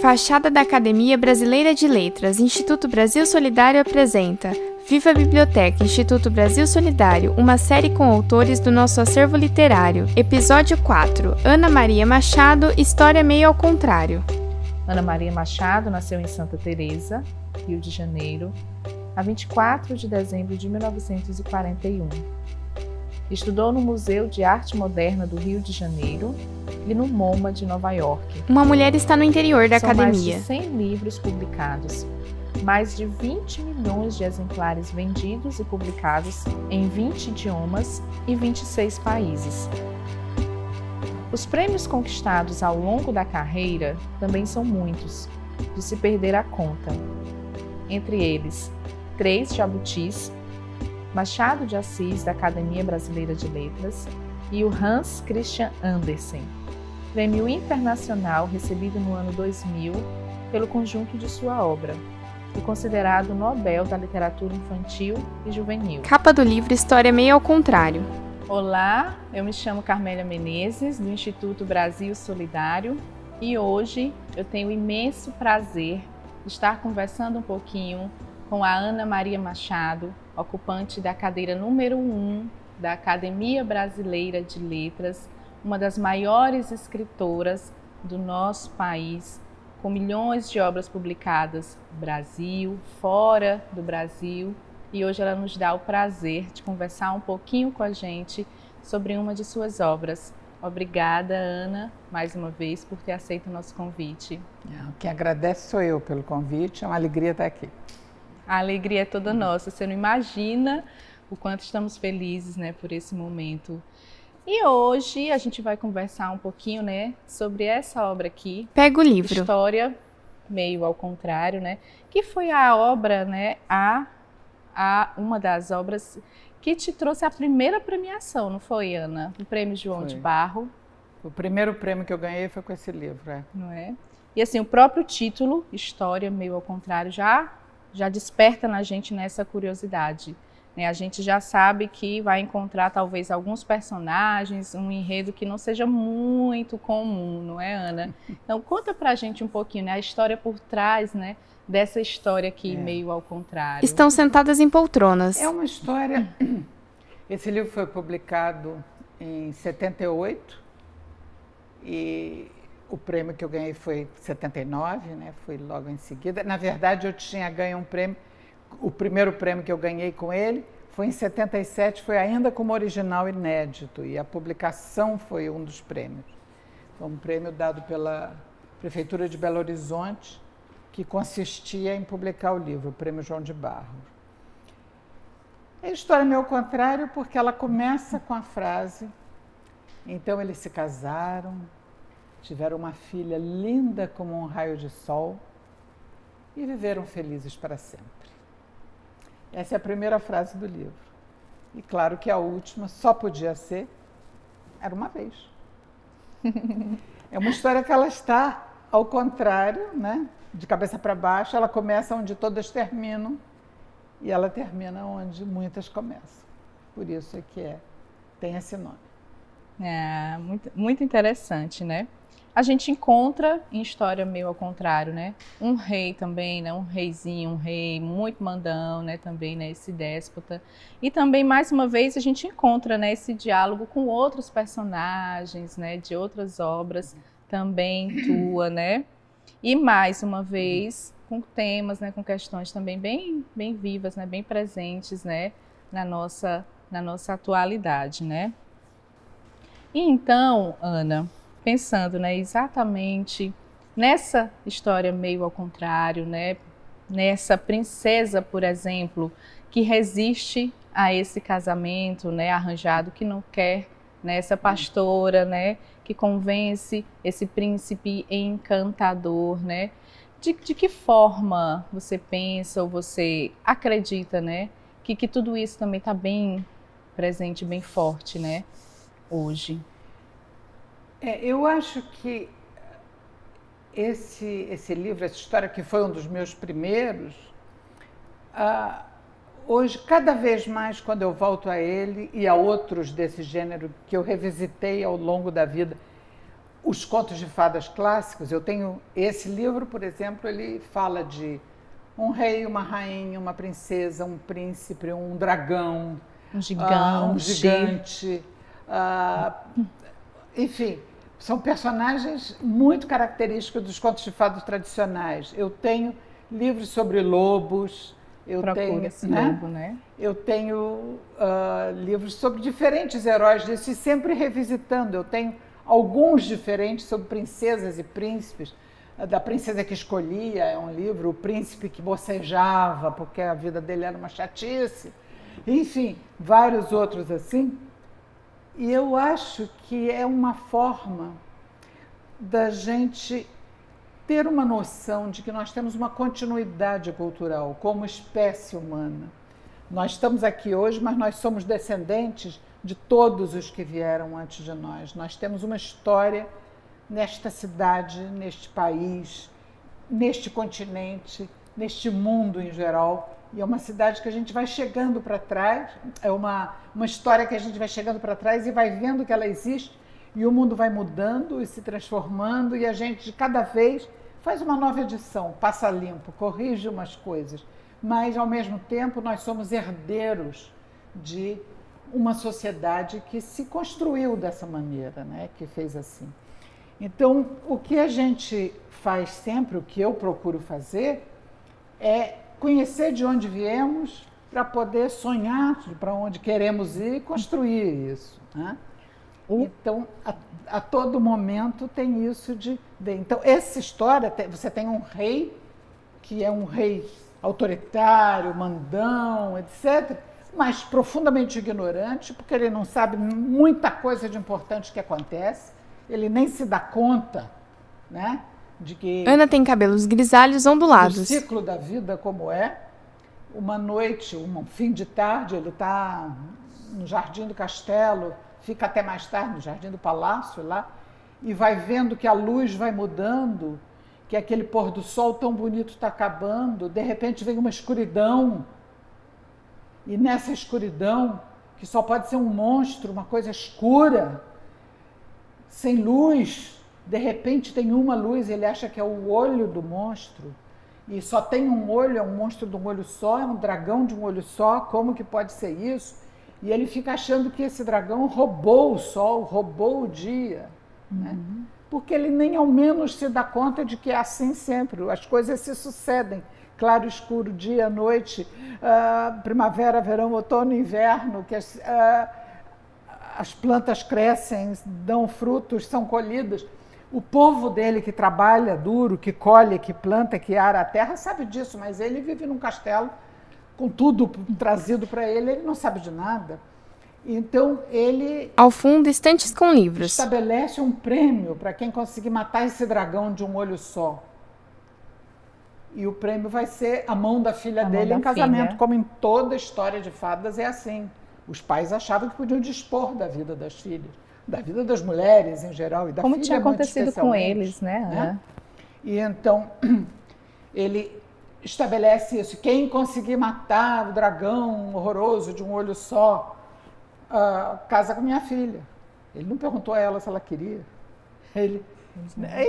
Fachada da Academia Brasileira de Letras, Instituto Brasil Solidário apresenta Viva a Biblioteca, Instituto Brasil Solidário, uma série com autores do nosso acervo literário. Episódio 4, Ana Maria Machado, História meio ao contrário. Ana Maria Machado nasceu em Santa Teresa, Rio de Janeiro, a 24 de dezembro de 1941. Estudou no Museu de Arte Moderna do Rio de Janeiro e no MoMA de Nova York. Uma mulher está no interior da academia. São mais de 100 livros publicados, mais de 20 milhões de exemplares vendidos e publicados em 20 idiomas e 26 países. Os prêmios conquistados ao longo da carreira também são muitos, de se perder a conta. Entre eles, 3 jabutis, Machado de Assis, da Academia Brasileira de Letras, e o Hans Christian Andersen, prêmio internacional recebido no ano 2000 pelo conjunto de sua obra, e considerado Nobel da Literatura Infantil e Juvenil. Capa do livro História meio ao contrário. Olá, eu me chamo Carmélia Menezes, do Instituto Brasil Solidário, e hoje eu tenho o imenso prazer de estar conversando um pouquinho com a Ana Maria Machado, ocupante da cadeira número 1 da Academia Brasileira de Letras, uma das maiores escritoras do nosso país, com milhões de obras publicadas no Brasil, fora do Brasil, e hoje ela nos dá o prazer de conversar um pouquinho com a gente sobre uma de suas obras. Obrigada, Ana, mais uma vez, por ter aceito o nosso convite. Quem agradece sou eu pelo convite, é uma alegria estar aqui. A alegria é toda nossa, você não imagina o quanto estamos felizes, né, por esse momento. E hoje a gente vai conversar um pouquinho, né, sobre essa obra aqui. Pega o livro. História meio ao contrário, né, que foi a obra, né, uma das obras que te trouxe a primeira premiação, não foi, Ana? O Prêmio João de Barro. O primeiro prêmio que eu ganhei foi com esse livro, Não é? E assim, o próprio título, História meio ao contrário, já desperta na gente nessa curiosidade. Né? A gente já sabe que vai encontrar talvez alguns personagens, um enredo que não seja muito comum, não é, Ana? Então conta pra gente um pouquinho, né, a história por trás, né, dessa história aqui meio ao contrário. Estão sentadas em poltronas. É uma história... Esse livro foi publicado em 78 e o prêmio que eu ganhei foi 79, né? Foi logo em seguida. Na verdade, eu tinha ganho um prêmio, o primeiro prêmio que eu ganhei com ele foi em 77, foi ainda como original inédito, e a publicação foi um dos prêmios. Foi um prêmio dado pela Prefeitura de Belo Horizonte, que consistia em publicar o livro, o Prêmio João de Barro. É a história meio ao contrário, porque ela começa com a frase: então eles se casaram, tiveram uma filha linda como um raio de sol e viveram felizes para sempre. Essa é a primeira frase do livro. E claro que a última só podia ser: era uma vez. É uma história que ela está ao contrário, né? De cabeça para baixo. Ela começa onde todas terminam e ela termina onde muitas começam. Por isso é que tem esse nome. É, muito interessante, né? A gente encontra em História meio ao contrário, né? Um rei também, né? Um reizinho, um rei muito mandão, né? Também, né? Esse déspota. E também, mais uma vez, a gente encontra, né? Esse diálogo com outros personagens, né? De outras obras também tua, né? E mais uma vez, com temas, né? Com questões também bem vivas, né? Bem presentes, né? Na nossa atualidade, né? E então, Ana, pensando, né, exatamente nessa história meio ao contrário, né, nessa princesa, por exemplo, que resiste a esse casamento, né, arranjado, que não quer, né, essa pastora, né, que convence esse príncipe encantador, né, de que forma você pensa ou você acredita, né, que tudo isso também está bem presente, bem forte, né, hoje? Eu acho que esse livro, essa história, que foi um dos meus primeiros, hoje, cada vez mais, quando eu volto a ele e a outros desse gênero que eu revisitei ao longo da vida, os contos de fadas clássicos. Eu tenho esse livro, por exemplo, ele fala de um rei, uma rainha, uma princesa, um príncipe, um dragão, um gigante. Enfim, são personagens muito característicos dos contos de fadas tradicionais. Eu tenho livros sobre lobos, eu tenho livros sobre diferentes heróis desses, sempre revisitando. Eu tenho alguns diferentes sobre princesas e príncipes. Da Princesa que Escolhia é um livro, O Príncipe que Bocejava, porque a vida dele era uma chatice. Enfim, vários outros assim. E eu acho que é uma forma da gente ter uma noção de que nós temos uma continuidade cultural como espécie humana. Nós estamos aqui hoje, mas nós somos descendentes de todos os que vieram antes de nós. Nós temos uma história nesta cidade, neste país, neste continente, neste mundo em geral. E é uma cidade que a gente vai chegando para trás, é uma história que a gente vai chegando para trás e vai vendo que ela existe, e o mundo vai mudando e se transformando, e a gente, de cada vez, faz uma nova edição, passa limpo, corrige umas coisas. Mas, ao mesmo tempo, nós somos herdeiros de uma sociedade que se construiu dessa maneira, né? Que fez assim. Então, o que a gente faz sempre, o que eu procuro fazer, é conhecer de onde viemos para poder sonhar para onde queremos ir e construir isso, né? Então, a todo momento tem isso de... Então, essa história, você tem um rei, que é um rei autoritário, mandão, etc., mas profundamente ignorante, porque ele não sabe muita coisa de importante que acontece, ele nem se dá conta, né, de que... Ana tem cabelos grisalhos ondulados. O ciclo da vida como é, uma noite, um fim de tarde, ele está no jardim do castelo, fica até mais tarde no jardim do palácio lá, e vai vendo que a luz vai mudando, que aquele pôr do sol tão bonito está acabando, de repente vem uma escuridão, e nessa escuridão, que só pode ser um monstro, uma coisa escura, sem luz, de repente tem uma luz, ele acha que é o olho do monstro, e só tem um olho, é um monstro de um olho só, é um dragão de um olho só, como que pode ser isso? E ele fica achando que esse dragão roubou o sol, roubou o dia, né? Porque ele nem ao menos se dá conta de que é assim sempre, as coisas se sucedem, claro, escuro, dia, noite, primavera, verão, outono, inverno, que as plantas crescem, dão frutos, são colhidas. O povo dele que trabalha duro, que colhe, que planta, que ara a terra, sabe disso, mas ele vive num castelo com tudo trazido para ele, ele não sabe de nada. Então, ele... Ao fundo, estantes com livros. Estabelece um prêmio para quem conseguir matar esse dragão de um olho só. E o prêmio vai ser a mão da filha dele em casamento, como em toda história de fadas é assim. Os pais achavam que podiam dispor da vida das filhas, da vida das mulheres em geral e da filha. Como tinha acontecido com eles, né? E então, ele estabelece isso. Quem conseguir matar o dragão horroroso de um olho só, casa com minha filha. Ele não perguntou a ela se ela queria.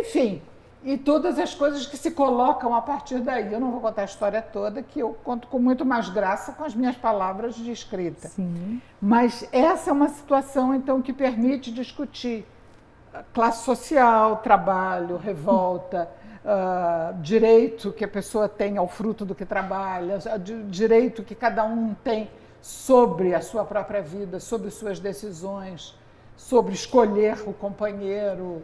Enfim, e todas as coisas que se colocam a partir daí. Eu não vou contar a história toda, que eu conto com muito mais graça com as minhas palavras de escrita. Sim. Mas essa é uma situação, então, que permite discutir classe social, trabalho, revolta, direito que a pessoa tem ao fruto do que trabalha, direito que cada um tem sobre a sua própria vida, sobre suas decisões, sobre escolher o companheiro,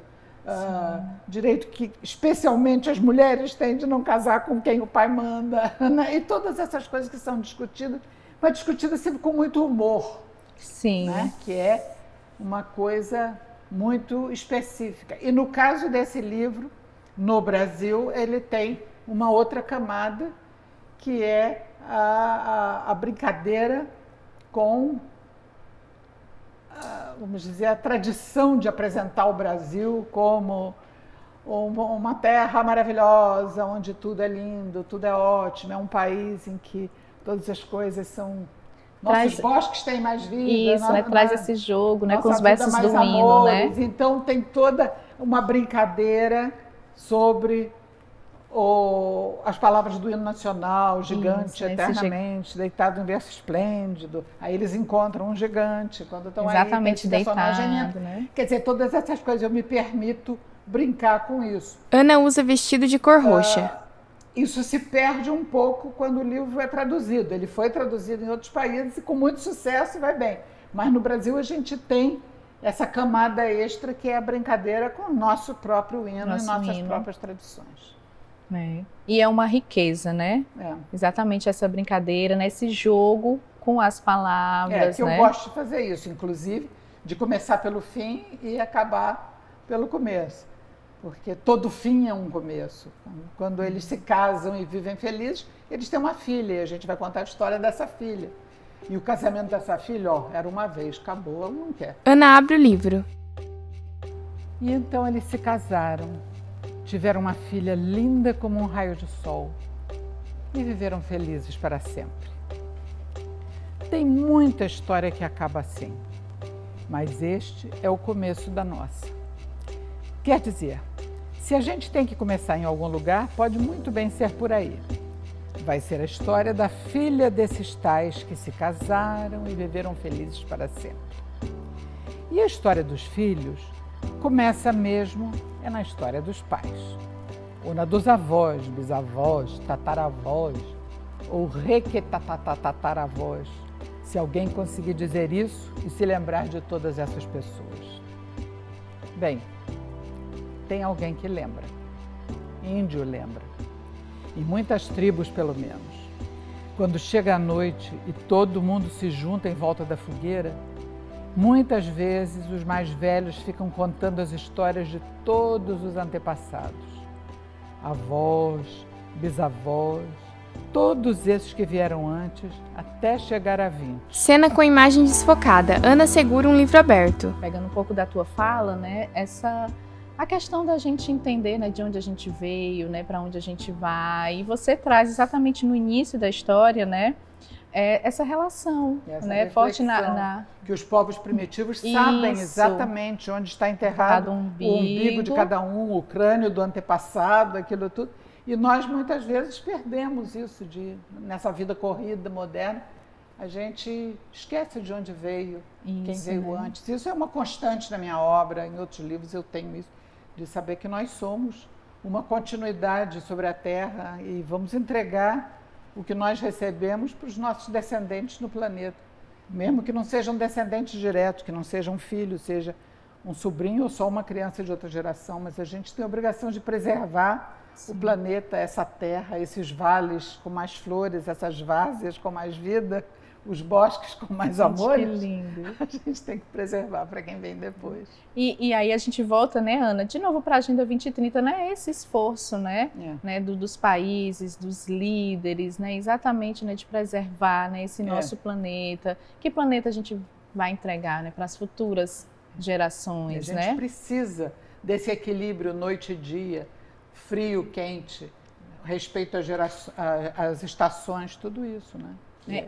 direito que especialmente as mulheres têm de não casar com quem o pai manda, né? E todas essas coisas que são discutidas, mas discutidas sempre com muito humor. Sim. Né? Que é uma coisa muito específica. E no caso desse livro, no Brasil, ele tem uma outra camada, que é a brincadeira com, vamos dizer, a tradição de apresentar o Brasil como uma terra maravilhosa, onde tudo é lindo, tudo é ótimo, é um país em que todas as coisas são Nossos bosques têm mais vida. Isso, né? Traz esse jogo, né? Com os vida versos mais do hino, né? amores. Então tem toda uma brincadeira sobre as palavras do hino nacional, gigante, eternamente, deitado em verso esplêndido. Aí eles encontram um gigante quando estão aí. Exatamente, deitado, né? Quer dizer, todas essas coisas eu me permito brincar com isso. Ana usa vestido de cor roxa. Isso se perde um pouco quando o livro é traduzido. Ele foi traduzido em outros países e com muito sucesso e vai bem. Mas no Brasil a gente tem essa camada extra que é a brincadeira com o nosso próprio hino e nossas próprias tradições. E é uma riqueza, né? Exatamente essa brincadeira, né? Esse jogo com as palavras. Eu gosto de fazer isso, inclusive, de começar pelo fim e acabar pelo começo. Porque todo fim é um começo. Quando eles se casam e vivem felizes, eles têm uma filha e a gente vai contar a história dessa filha. E o casamento dessa filha, era uma vez, acabou, ela não quer. Ana abre o livro. E então eles se casaram. Tiveram uma filha linda como um raio de sol e viveram felizes para sempre. Tem muita história que acaba assim, mas este é o começo da nossa. Quer dizer, se a gente tem que começar em algum lugar, pode muito bem ser por aí. Vai ser a história da filha desses tais que se casaram e viveram felizes para sempre. E a história dos filhos começa mesmo na história dos pais, ou na dos avós, bisavós, tataravós, ou requetatataravós, se alguém conseguir dizer isso e se lembrar de todas essas pessoas. Bem, tem alguém que lembra, índio lembra, em muitas tribos pelo menos. Quando chega a noite e todo mundo se junta em volta da fogueira, muitas vezes os mais velhos ficam contando as histórias de todos os antepassados. Avós, bisavós, todos esses que vieram antes, até chegar a 20. Cena com imagem desfocada. Ana segura um livro aberto. Pegando um pouco da tua fala, né? A questão da gente entender, né, de onde a gente veio, né, para onde a gente vai. E você traz exatamente no início da história, né? Essa relação, né, forte que os povos primitivos sabem exatamente onde está enterrado o umbigo de cada um, o crânio do antepassado, aquilo tudo. E nós muitas vezes perdemos isso nessa vida corrida moderna. A gente esquece de onde veio, quem veio antes. Isso é uma constante na minha obra, em outros livros eu tenho isso, de saber que nós somos uma continuidade sobre a Terra e vamos entregar o que nós recebemos para os nossos descendentes no planeta. Mesmo que não sejam descendentes diretos, que não seja um filho, seja um sobrinho ou só uma criança de outra geração, mas a gente tem a obrigação de preservar o planeta, essa terra, esses vales com mais flores, essas várzeas com mais vida, os bosques com mais amor. Que lindo. A gente tem que preservar para quem vem depois. E aí a gente volta, né, Ana, de novo para a Agenda 2030, né, esse esforço, né, dos países, dos líderes, né, exatamente, né, de preservar, né, esse nosso planeta. Que planeta a gente vai entregar, né, para as futuras gerações, né? A gente precisa desse equilíbrio noite e dia, frio, quente, respeito às estações, tudo isso, né?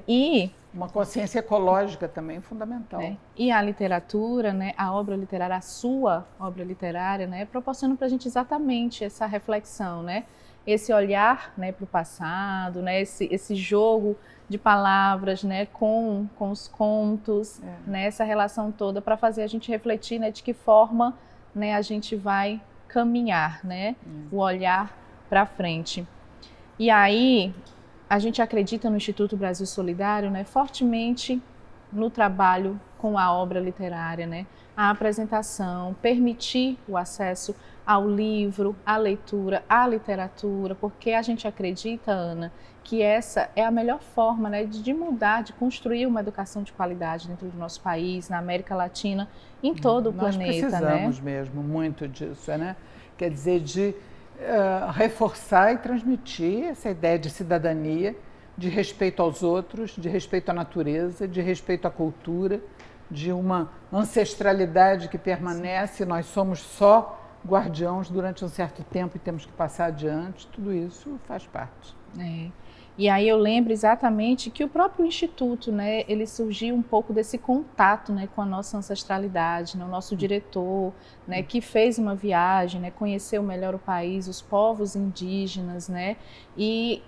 E uma consciência ecológica também fundamental. E a literatura, né, a obra literária, a sua obra literária, né, proporciona para a gente exatamente essa reflexão, né, esse olhar, né, para o passado, né, esse jogo de palavras, né, com os contos, né, essa relação toda para fazer a gente refletir, né, de que forma, né, a gente vai caminhar, né, o olhar para frente. E aí a gente acredita no Instituto Brasil Solidário, né, fortemente no trabalho com a obra literária, né, a apresentação, permitir o acesso ao livro, à leitura, à literatura, porque a gente acredita, Ana, que essa é a melhor forma, né, de mudar, de construir uma educação de qualidade dentro do nosso país, na América Latina, em todo o planeta. Nós precisamos mesmo muito disso, né? Quer dizer, de reforçar e transmitir essa ideia de cidadania, de respeito aos outros, de respeito à natureza, de respeito à cultura, de uma ancestralidade que permanece. Nós somos só guardiãos durante um certo tempo e temos que passar adiante, tudo isso faz parte. E aí eu lembro exatamente que o próprio Instituto, né, ele surgiu um pouco desse contato, né, com a nossa ancestralidade, né, o nosso diretor, né, que fez uma viagem, né, conheceu melhor o país, os povos indígenas, né, e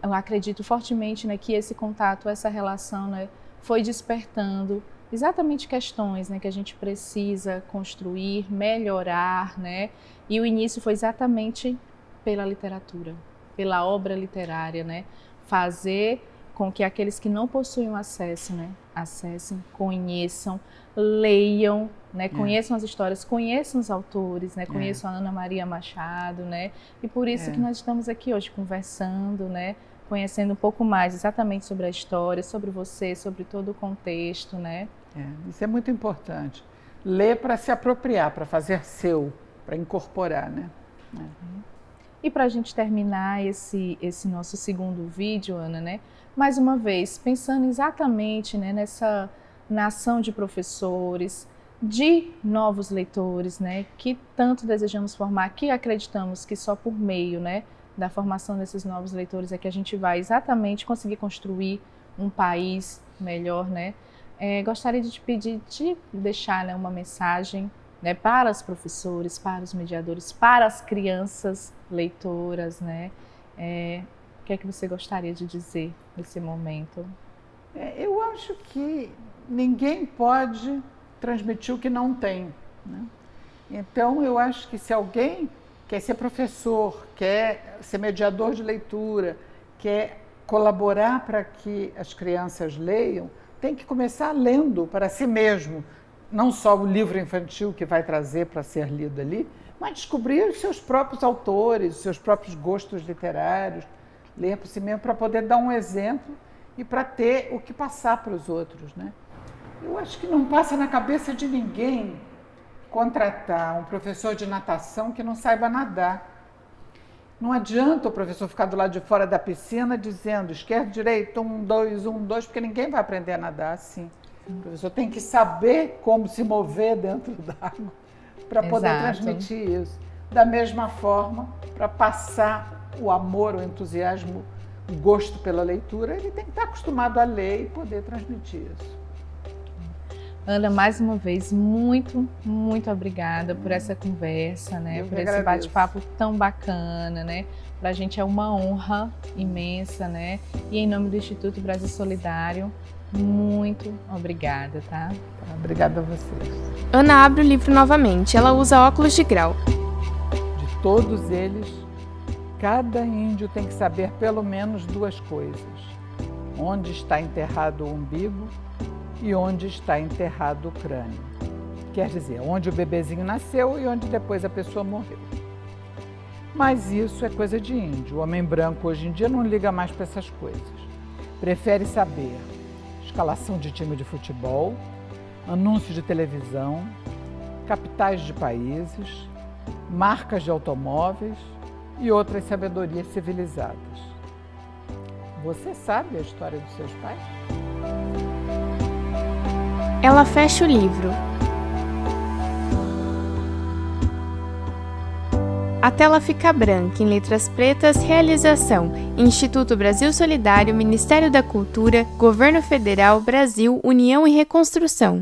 eu acredito fortemente, né, que esse contato, essa relação, né, foi despertando exatamente questões, né, que a gente precisa construir, melhorar, né, e o início foi exatamente pela literatura, pela obra literária, né, fazer com que aqueles que não possuem acesso, né, acessem, conheçam, leiam, né, conheçam as histórias, conheçam os autores, né, conheçam a Ana Maria Machado, né, e por isso que nós estamos aqui hoje conversando, né, conhecendo um pouco mais exatamente sobre a história, sobre você, sobre todo o contexto, né. Isso é muito importante. Ler para se apropriar, para fazer seu, para incorporar, né. E para a gente terminar esse nosso segundo vídeo, Ana, né, mais uma vez, pensando exatamente, né, na ação de professores, de novos leitores, né, que tanto desejamos formar, que acreditamos que só por meio, né, da formação desses novos leitores é que a gente vai exatamente conseguir construir um país melhor, né. Gostaria de te pedir, de deixar, né, uma mensagem, né, para os professores, para os mediadores, para as crianças leitoras, né? O que é que você gostaria de dizer nesse momento? Eu acho que ninguém pode transmitir o que não tem, né? Então, eu acho que se alguém quer ser professor, quer ser mediador de leitura, quer colaborar para que as crianças leiam, tem que começar lendo para si mesmo. Não só o livro infantil que vai trazer para ser lido ali, mas descobrir os seus próprios autores, os seus próprios gostos literários, ler por si mesmo para poder dar um exemplo e para ter o que passar para os outros, né? Eu acho que não passa na cabeça de ninguém contratar um professor de natação que não saiba nadar. Não adianta o professor ficar do lado de fora da piscina dizendo esquerda, direita, 1, 2, 1, 2, porque ninguém vai aprender a nadar assim. O professor tem que saber como se mover dentro d'água para poder transmitir isso. Da mesma forma, para passar o amor, o entusiasmo, o gosto pela leitura, ele tem que estar acostumado a ler e poder transmitir isso. Ana, mais uma vez, muito, muito obrigada por essa conversa, né? Por esse bate-papo tão bacana, né? Para a gente é uma honra imensa, né? E em nome do Instituto Brasil Solidário, muito obrigada, tá? Obrigada a vocês. Ana abre o livro novamente. Ela usa óculos de grau. De todos eles, cada índio tem que saber pelo menos 2 coisas. Onde está enterrado o umbigo e onde está enterrado o crânio. Quer dizer, onde o bebezinho nasceu e onde depois a pessoa morreu. Mas isso é coisa de índio. O homem branco hoje em dia não liga mais para essas coisas. Prefere saber escalação de time de futebol, anúncios de televisão, capitais de países, marcas de automóveis e outras sabedorias civilizadas. Você sabe a história dos seus pais? Ela fecha o livro. A tela fica branca, em letras pretas, realização: Instituto Brasil Solidário, Ministério da Cultura, Governo Federal, Brasil, União e Reconstrução.